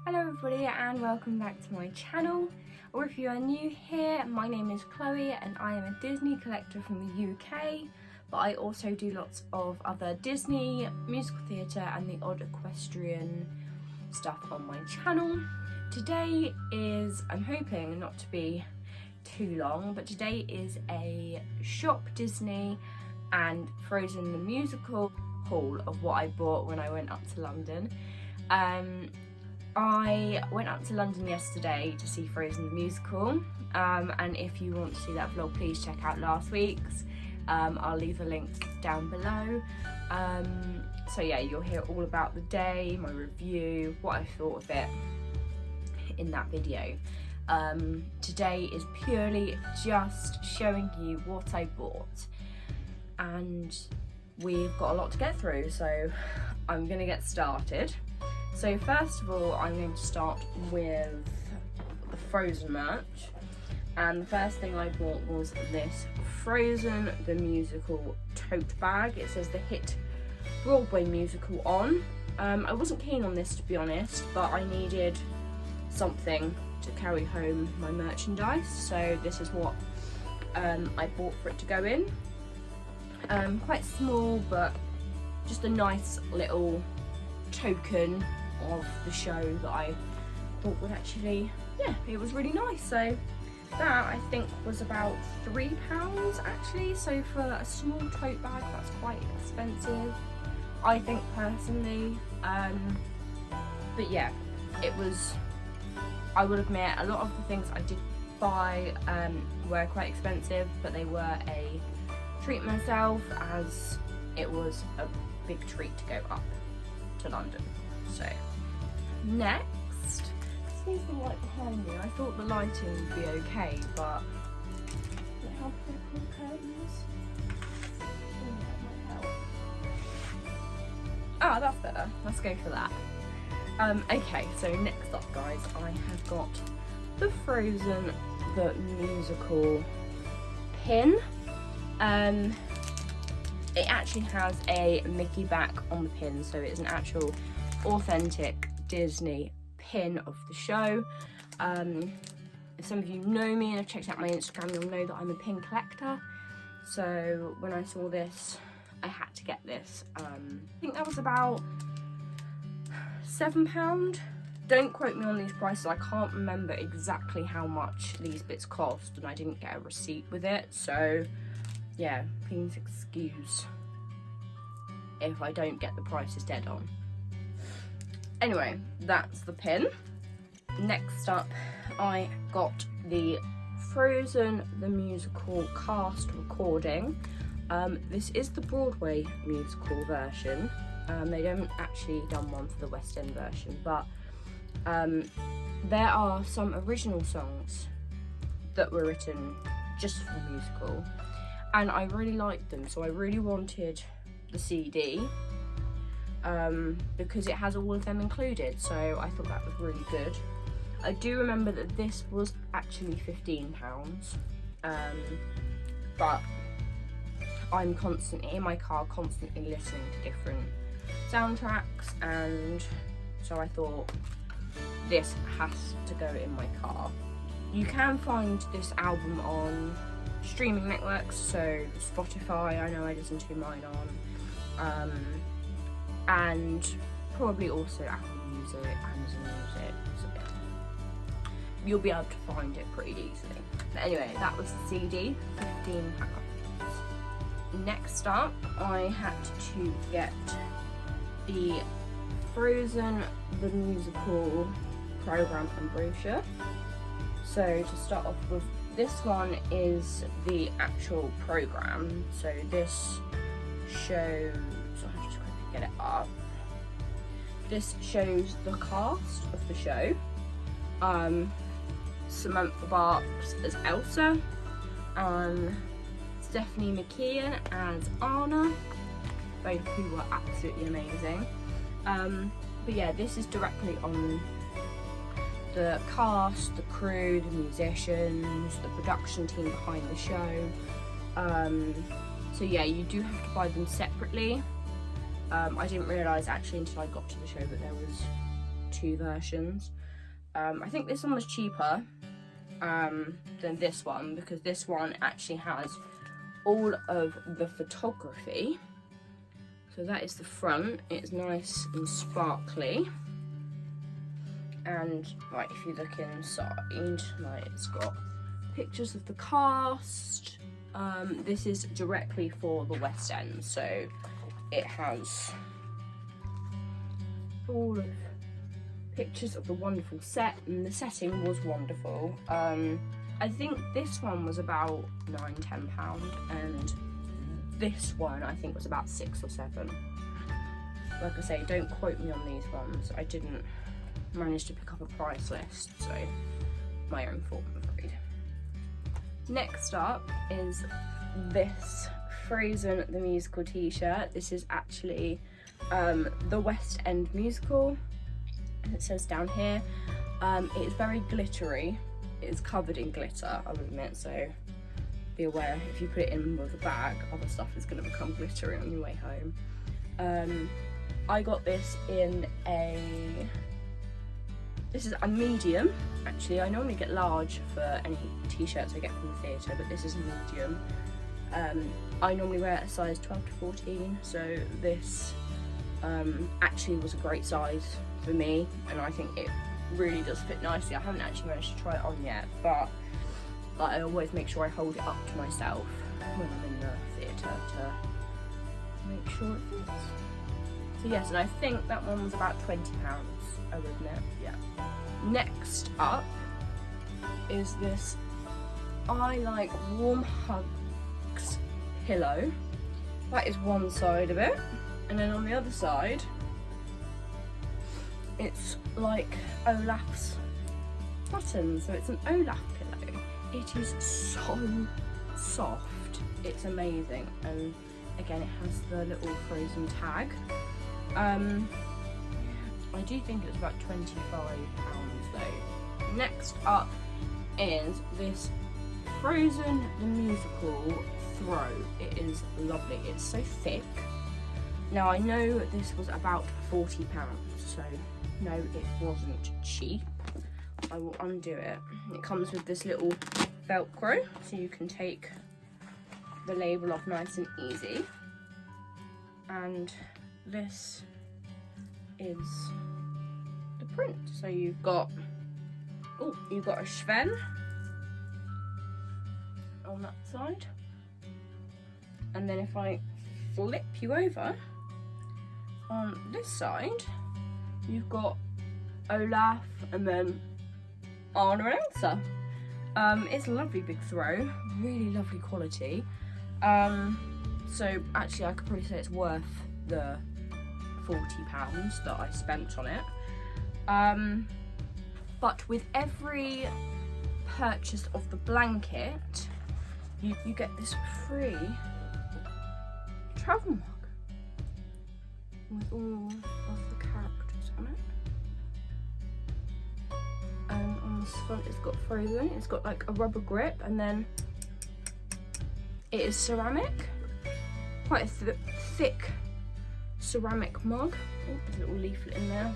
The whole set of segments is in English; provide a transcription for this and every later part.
Hello everybody and welcome back to my channel, or if you are new here, my name is Chloe and I am a Disney collector from the UK, but I also do lots of other Disney, musical theatre and the odd equestrian stuff on my channel. Today is, I'm hoping not to be too long, but today is a Shop Disney and Frozen the Musical haul of what I bought when I went up to London. I went up to London yesterday to see Frozen the Musical, and if you want to see that vlog, please check out last week's. I'll leave a link down below. So yeah, you'll hear all about the day, my review, what I thought of it in that video. Today is purely just showing you what I bought, and we've got a lot to get through, so I'm gonna get started. So first of all, I'm going to start with the Frozen merch, and the first thing I bought was this Frozen the Musical tote bag. It says the hit Broadway musical on. I wasn't keen on this, to be honest, but I needed something to carry home my merchandise, so this is what I bought for it to go in. Quite small, but just a nice little token of the show that I thought would actually, yeah, it was really nice. So that I think was about £3 actually, so for a small tote bag that's quite expensive, I think, personally. But yeah, it was, I will admit, a lot of the things I did buy were quite expensive, but they were a treat myself, as it was a big treat to go up to London. So next, there's the light behind me. I thought the lighting would be okay, but look how pretty the curtain is. Oh, that might help. Ah, that's better. Let's go for that. Okay, so next up, guys, I have got the Frozen the Musical pin. It actually has a Mickey back on the pin, so it's an actual authentic Disney pin of the show. If some of you know me and have checked out my Instagram, you'll know that I'm a pin collector. So when I saw this, I had to get this. I think that was about £7. Don't quote me on these prices, I can't remember exactly how much these bits cost, and I didn't get a receipt with it, so yeah, please excuse if I don't get the prices dead on. Anyway, that's the pin. Next up, I got the Frozen the Musical cast recording. This is the Broadway musical version. They don't actually done one for the West End version, but there are some original songs that were written just for the musical, and I really liked them, so I really wanted the CD because it has all of them included, so I thought that was really good. I do remember that this was actually £15, but I'm constantly in my car, constantly listening to different soundtracks, and so I thought this has to go in my car. You can find this album on streaming networks, so Spotify, I know I listen to mine on, and probably also Apple Music, Amazon Music, so yeah, you'll be able to find it pretty easily. But anyway, that was the CD, £15. Next up, I had to get the Frozen the Musical program and brochure. So to start off with, this one is the actual program. So this shows, I'll just quickly get it up. This shows the cast of the show. Samantha Barks as Elsa, Stephanie McKeon as Anna, both who were absolutely amazing. But yeah, this is directly on the cast, the crew, the musicians, the production team behind the show. So yeah, you do have to buy them separately. I didn't realise actually until I got to the show that there was two versions. I think this one was cheaper than this one, because this one actually has all of the photography. So that is the front. It's nice and sparkly. And like, if you look inside, like, it's got pictures of the cast. This is directly for the West End, so it has all of pictures of the wonderful set, and the setting was wonderful. I think this one was about £9–10, and this one I think was about £6 or £7. Like I say, don't quote me on these ones. I didn't manage to pick up a price list, so my own fault, I'm afraid. Next up is this Frozen the Musical t-shirt. This is actually the West End musical. It says down here, it's very glittery. It's covered in glitter, I would admit, so be aware if you put it in with a bag, other stuff is going to become glittery on your way home. I got this in this is a medium, actually. I normally get large for any t-shirts I get from the theatre, but this is a medium. I normally wear a size 12 to 14, so this actually was a great size for me, and I think it really does fit nicely. I haven't actually managed to try it on yet, but like, I always make sure I hold it up to myself when I'm in the theatre to make sure it fits. So yes, and I think that one was about £20, I would admit, yeah. Next up is this I Like Warm Hugs pillow. That is one side of it, and then on the other side it's like Olaf's button, so it's an Olaf pillow. It is so soft, it's amazing, and again it has the little Frozen tag. I do think it's about £25 though. Next up is this Frozen the Musical throw. It is lovely, it's so thick. Now I know this was about £40, so no, it wasn't cheap. I will undo it. It comes with this little Velcro, so you can take the label off nice and easy. And this is the print. So you've got a Sven on that side, and then if I flip you over on this side, you've got Olaf and then Anna and Elsa. It's a lovely big throw, really lovely quality. So actually I could probably say it's worth the £40 that I spent on it. But with every purchase of the blanket, you get this free travel mug with all of the characters on it. And on the front it's got Frozen, it's got like a rubber grip, and then it is ceramic, quite a thick ceramic mug. Oh, there's a little leaflet in there,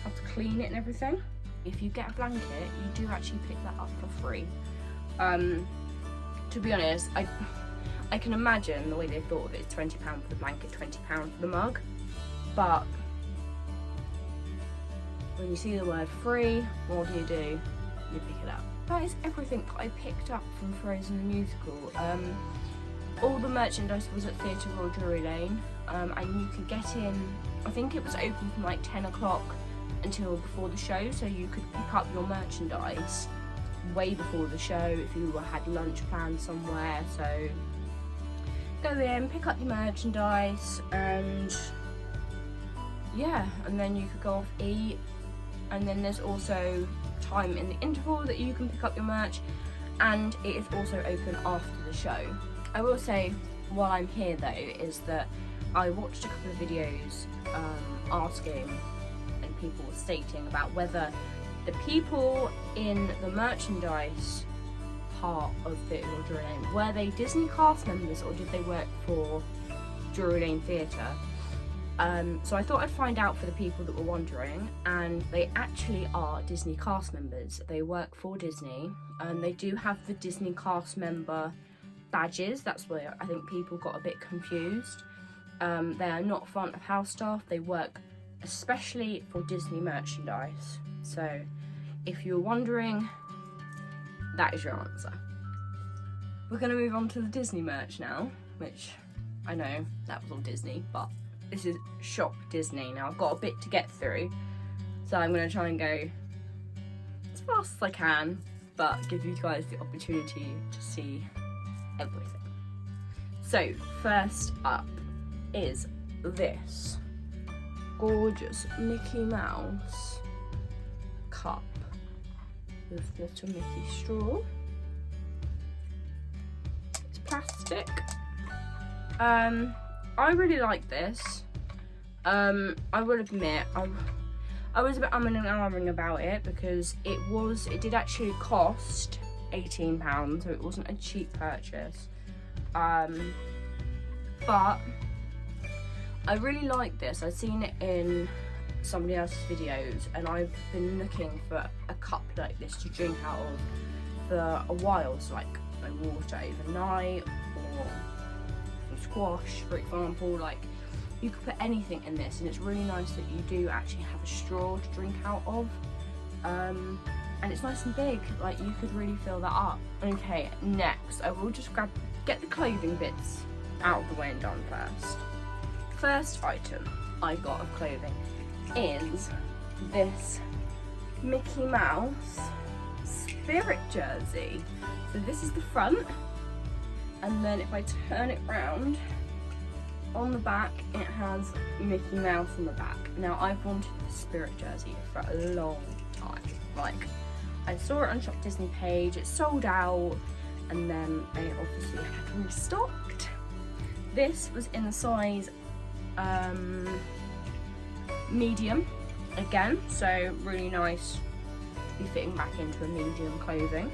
have to clean it and everything. If you get a blanket, you do actually pick that up for free. To be honest, I can imagine the way they thought of it is £20 for the blanket, £20 for the mug, but when you see the word free, what do? You pick it up. That is everything that I picked up from Frozen the Musical. All the merchandise was at Theatre Royal Drury Lane, and you could get in, I think it was open from like 10 o'clock until before the show, so you could pick up your merchandise way before the show if you had lunch planned somewhere. So go in, pick up your merchandise, and yeah, and then you could go off, eat, and then there's also time in the interval that you can pick up your merch, and it is also open after the show. I will say, while I'm here though, is that I watched a couple of videos asking, and people were stating about whether the people in the merchandise part of Theatre Royal Drury Lane, were they Disney cast members or did they work for Drury Lane Theatre? So I thought I'd find out for the people that were wondering, and they actually are Disney cast members. They work for Disney, and they do have the Disney cast member badges. That's where I think people got a bit confused. They are not front of house staff. They work especially for Disney merchandise. So if you're wondering, that is your answer. We're going to move on to the Disney merch now, which I know that was all Disney, but this is Shop Disney. Now I've got a bit to get through, so I'm going to try and go as fast as I can, but give you guys the opportunity to see everything. So first up is this gorgeous Mickey Mouse cup with little Mickey straw. It's plastic. I really like this. I will admit, I was a bit umming and ahhing about it because it did actually cost £18, so it wasn't a cheap purchase. But I really like this. I've seen it in somebody else's videos, and I've been looking for a cup like this to drink out of for a while. So like my water overnight, or some squash, for example. Like, you could put anything in this, and it's really nice that you do actually have a straw to drink out of. And it's nice and big, like you could really fill that up. Okay, next I will just get the clothing bits out of the way and done first. First item I got of clothing is this Mickey Mouse Spirit jersey. So this is the front, and then if I turn it round, on the back it has Mickey Mouse on the back. Now I've wanted the Spirit jersey for a long time. Like, I saw it on Shop Disney page, it sold out, and then they obviously had restocked. This was in the size medium again, so really nice to be fitting back into a medium clothing.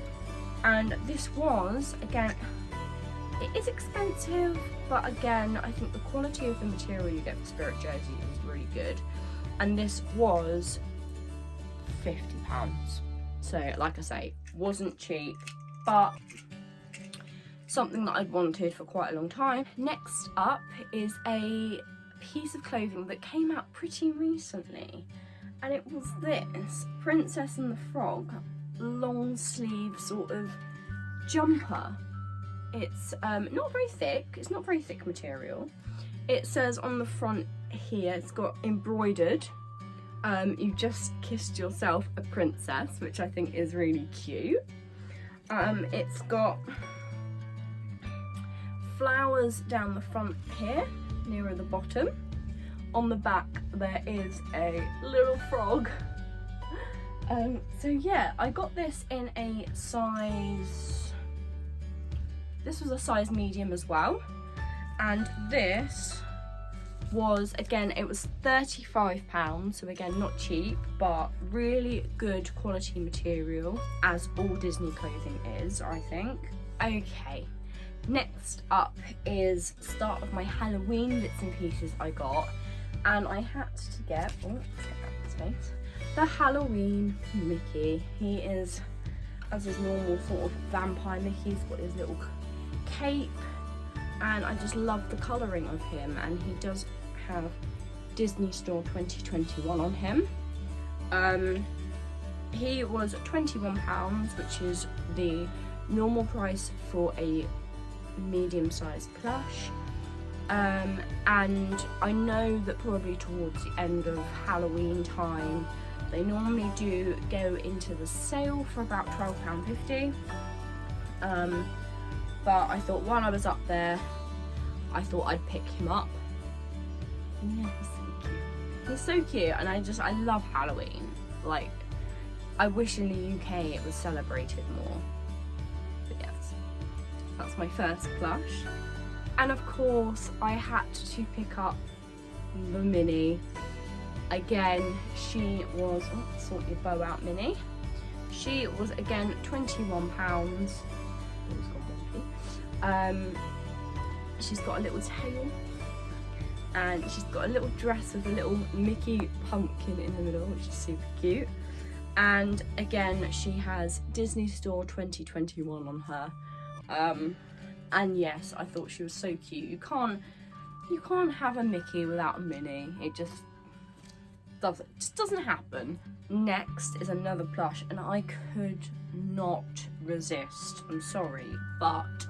And this was, again, it is expensive, but again, I think the quality of the material you get for Spirit jersey is really good. And this was £50. So like I say, wasn't cheap, but something that I'd wanted for quite a long time. Next up is a piece of clothing that came out pretty recently, and it was this Princess and the Frog long sleeve sort of jumper. It's not very thick, it's not very thick material. It says on the front here, it's got embroidered, you've just kissed yourself a princess, which I think is really cute. It's got flowers down the front here, nearer the bottom. On the back there is a little frog. So yeah, I got this in a size, this was a size medium as well, and this was, again, it was £35, so again, not cheap, but really good quality material, as all Disney clothing is, I think. Okay, next up is start of my Halloween bits and pieces I got, and I had to get, oh, let's get that space, the Halloween Mickey. He is, as his normal sort of vampire Mickey, he's got his little cape, and I just love the colouring of him, and he does have Disney Store 2021 on him. He was £21, which is the normal price for a medium-sized plush, and I know that probably towards the end of Halloween time they normally do go into the sale for about £12.50, but I thought while I was up there, I thought I'd pick him up. Yeah, he's so cute. He's so cute, and I love Halloween. Like, I wish in the UK it was celebrated more. But yes, that's my first plush. And of course, I had to pick up the Minnie. Again, she was, oh, sort your bow out, Minnie. She was, again, £21. She's got a little tail. and she's got a little dress with a little Mickey pumpkin in the middle, which is super cute. And again, she has Disney Store 2021 on her. And yes, I thought she was so cute. You can't have a Mickey without a Minnie. It just doesn't happen. Next is another plush, and I could not resist. I'm sorry, but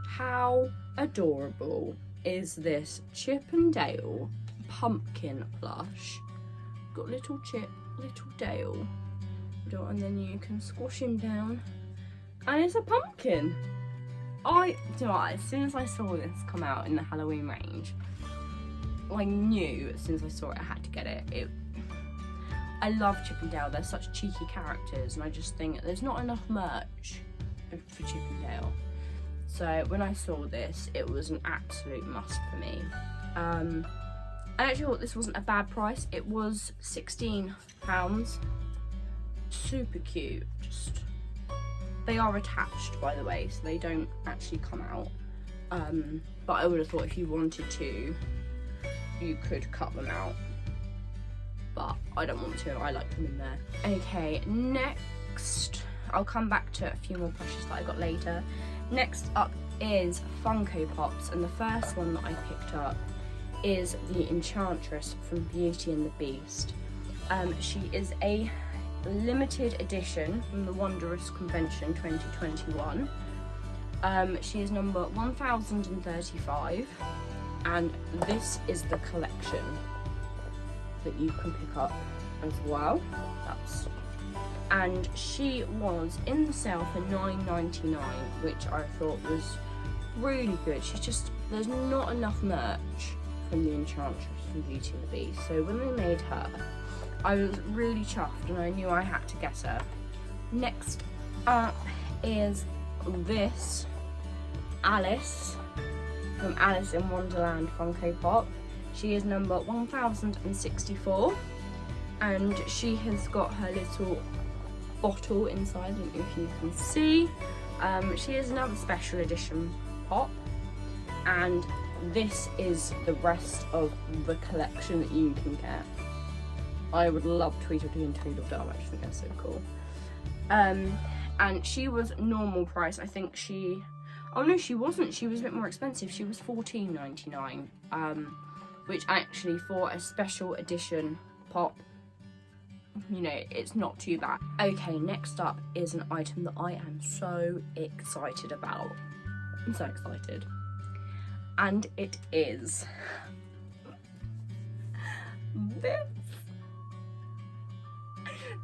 how adorable is this Chip and Dale pumpkin plush? Got little Chip, little Dale, and then you can squash him down, and it's a pumpkin. Do you know what, as soon as I saw this come out in the Halloween range, I knew as soon as I saw it I had to get it. I love Chip and Dale, they're such cheeky characters, and I just think there's not enough merch for Chip and Dale. So when I saw this, it was an absolute must for me. I actually thought this wasn't a bad price. It was £16. Super cute. They are attached, by the way, so they don't actually come out. But I would have thought if you wanted to, you could cut them out. But I don't want to, I like them in there. Okay, next, I'll come back to a few more plushes that I got later. Next up is Funko Pops, and the first one that I picked up is the Enchantress from Beauty and the Beast. She is a limited edition from the Wondrous Convention 2021. She is number 1035, and this is the collection that you can pick up as well. And she was in the sale for £9.99, which I thought was really good. There's not enough merch from the Enchantress from Beauty and the Beast, so when they made her, I was really chuffed and I knew I had to get her. Next up is this Alice from Alice in Wonderland Funko Pop. She is number 1064, and she has got her little bottle inside, I don't know if you can see. She is another special edition pop, and this is the rest of the collection that you can get. I would love Tweedledee and Tweedledum, I just think they're so cool. And she was normal price. I think oh no, she wasn't, she was a bit more expensive. She was $14.99, which actually for a special edition pop, you know, it's not too bad. Okay, next up is an item that I am so excited about. I'm so excited. And it is this.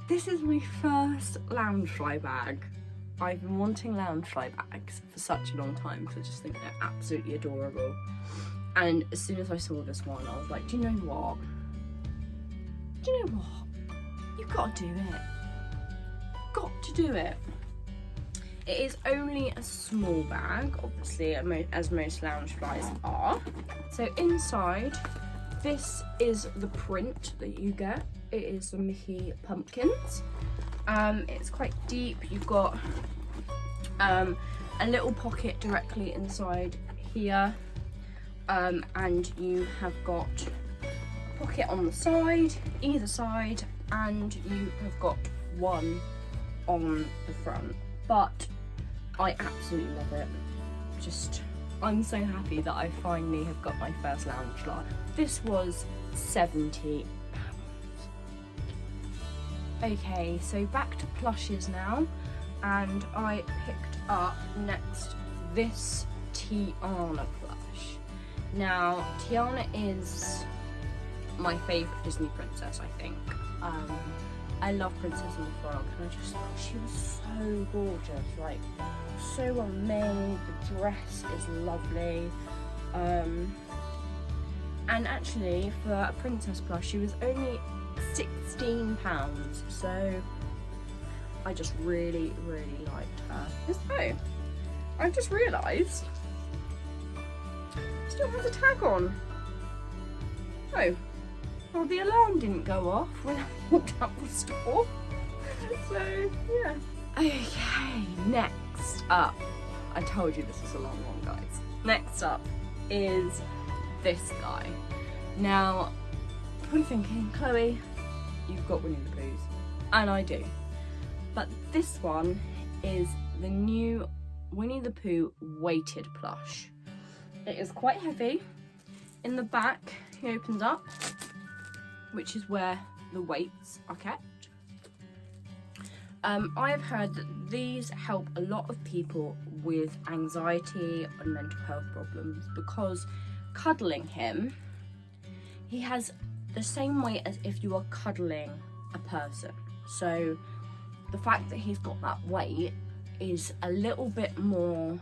This is my first Loungefly bag. I've been wanting Loungefly bags for such a long time because I just think they're absolutely adorable. And as soon as I saw this one, I was like, do you know what? You've got to do it. Got to do it. It is only a small bag, obviously, as most Loungeflies are. So inside, this is the print that you get. It is the Mickey pumpkins. It's quite deep. You've got a little pocket directly inside here, and you have got a pocket on the side, either side, and you have got one on the front. But I absolutely love it. I'm so happy that I finally have got my first Loungefly. This was £70. Okay, so back to plushes now, and I picked up next this Tiana plush. Now, Tiana is my favourite Disney princess, I think. I love Princess and the Frog, and I just thought she was so gorgeous, like, so well made. The dress is lovely. And actually, for a princess plush, she was only £16, so I just really, really liked her. So, I've just realised still has a tag on. Oh, well, the alarm didn't go off when I walked out the store. So, yeah. Okay, next up. I told you this was a long one, guys. Next up is this guy. Now, I'm thinking, Chloe, you've got Winnie the Pooh's, and I do. But this one is the new Winnie the Pooh weighted plush. It is quite heavy. In the back, he opens up, which is where the weights are kept. I have heard that these help a lot of people with anxiety and mental health problems because cuddling him, he has the same weight as if you are cuddling a person. So the fact that he's got that weight is a little bit more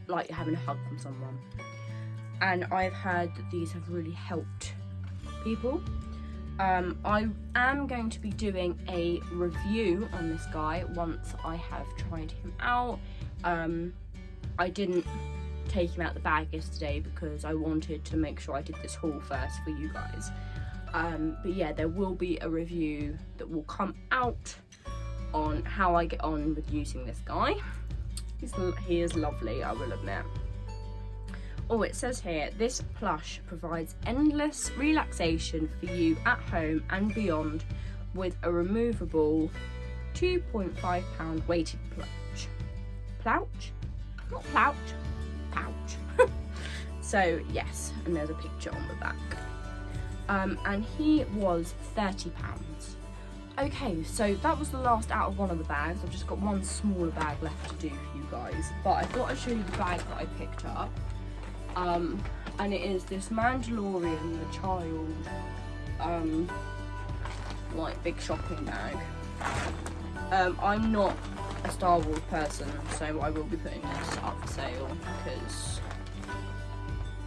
like having a hug from someone. And I've heard that these have really helped people. I am going to be doing a review on this guy once I have tried him out. I didn't take him out the bag yesterday because I wanted to make sure I did this haul first for you guys. But yeah, there will be a review that will come out on how I get on with using this guy. He is lovely, I will admit. Oh, it says here, this plush provides endless relaxation for you at home and beyond with a removable 2.5 pound weighted pouch. Pouch? Not plouch, pouch. So yes, and there's a picture on the back. And he was £30. Okay, so that was the last out of one of the bags. I've just got one smaller bag left to do for you guys, but I thought I'd show you the bag that I picked up. And it is this Mandalorian, the child, like big shopping bag. I'm not a Star Wars person, so I will be putting this up for sale because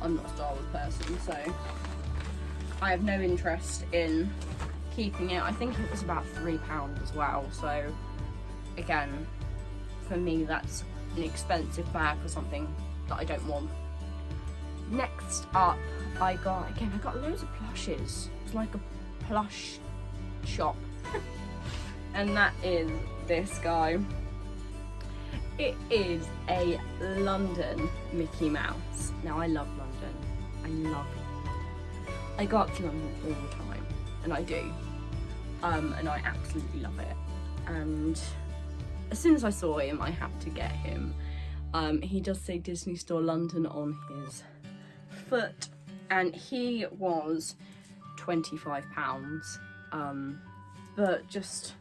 I'm not a Star Wars person, so I have no interest in keeping it. I think it was about £3 as well, so again, for me that's an expensive bag for something that I don't want. Next up, I got loads of plushes. It's like a plush shop. And that is this guy. It is a London Mickey Mouse. Now, I love London. I love it. I go up to London all the time, and I do. And I absolutely love it. And as soon as I saw him, I had to get him. He does say Disney Store London on his foot, and he was £25. But just,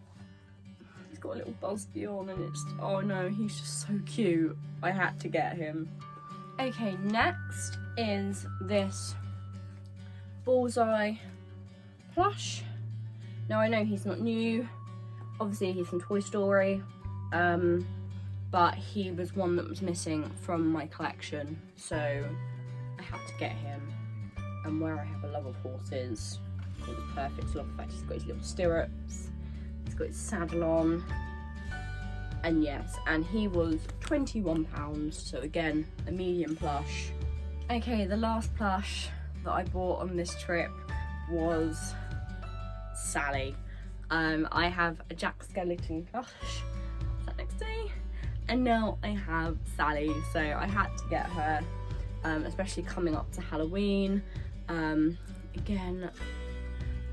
he's got a little busby on, and it's, oh no, he's just so cute. I had to get him. Okay, next is this Bullseye Plush. Now I know he's not new, obviously he's from Toy Story, but he was one that was missing from my collection, so I had to get him. And where I have a love of horses, it was perfect. So, in fact, he's got his little stirrups, he's got his saddle on, and yes, and he was £21, so again, a medium plush. Okay, the last plush that I bought on this trip was Sally. I have a Jack Skellington plush, sat next to me, and now I have Sally, so I had to get her, especially coming up to Halloween. Again,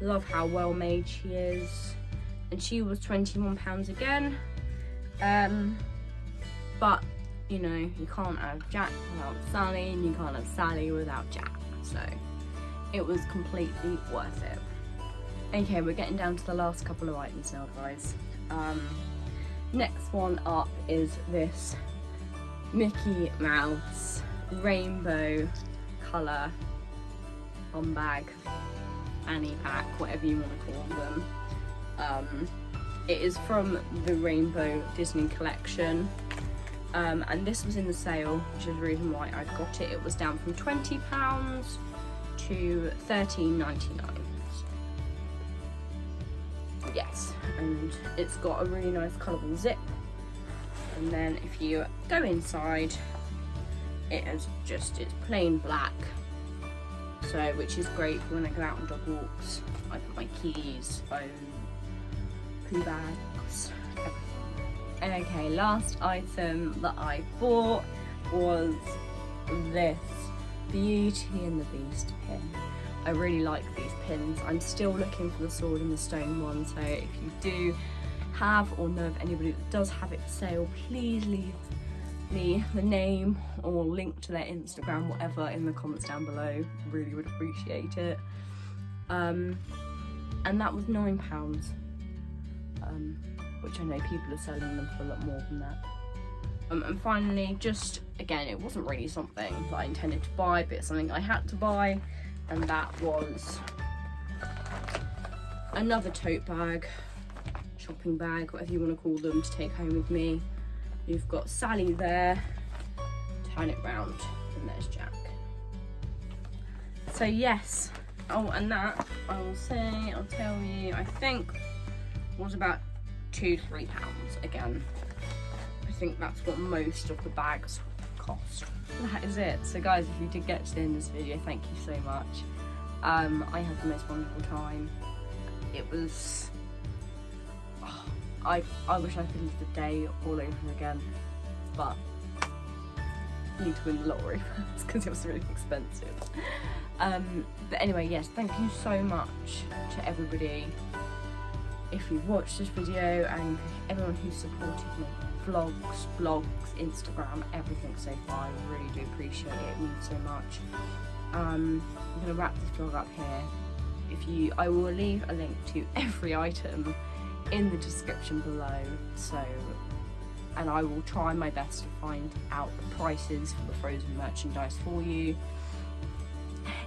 love how well made she is, and she was £21 again, but you know, you can't have Jack without Sally, and you can't have Sally without Jack, so it was completely worth it. Okay, we're getting down to the last couple of items now, guys. Next one up is this Mickey Mouse rainbow colour bumbag, fanny pack, whatever you want to call them. It is from the Rainbow Disney collection, and this was in the sale, which is the reason why I got it. It was down from £20 to $13.99. Yes, and it's got a really nice colourful zip, and then if you go inside, it is just, it's plain black, so which is great for when I go out on dog walks. I put my keys, phone, Pooh bags, everything. Okay, last item that I bought was this Beauty and the Beast pin. I really like these pins. I'm still looking for the sword and the stone one, so if you do have or know of anybody that does have it for sale, please leave me the name or link to their Instagram, whatever, in the comments down below. Really would appreciate it. And that was £9, which I know people are selling them for a lot more than that. And finally, just again, it wasn't really something that I intended to buy, but it's something I had to buy, and that was another tote bag, shopping bag, whatever you want to call them, to take home with me. You've got Sally there, turn it round, and there's Jack. So yes, oh, and that, I will say, I'll tell you, I think was about £2 to £3 again. I think that's what most of the bags cost. That is it. So guys, if you did get to the end of this video, thank you so much. I had the most wonderful time. It was, oh, I wish I could live the day all over again, but I need to win the lottery first because it was really expensive. But anyway, yes, thank you so much to everybody if you've watched this video and everyone who's supported me. Vlogs, blogs, Instagram, everything so far. I really do appreciate it. It means so much. I'm gonna wrap this vlog up here. I will leave a link to every item in the description below. So, and I will try my best to find out the prices for the frozen merchandise for you.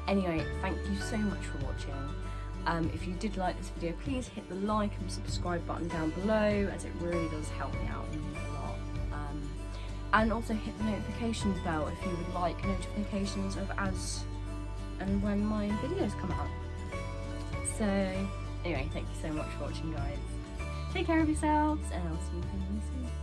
Anyway, thank you so much for watching. If you did like this video, please hit the like and subscribe button down below, as it really does help me out a lot. And also hit the notifications bell if you would like notifications of as and when my videos come out. So anyway, thank you so much for watching, guys. Take care of yourselves, and I'll see you again soon.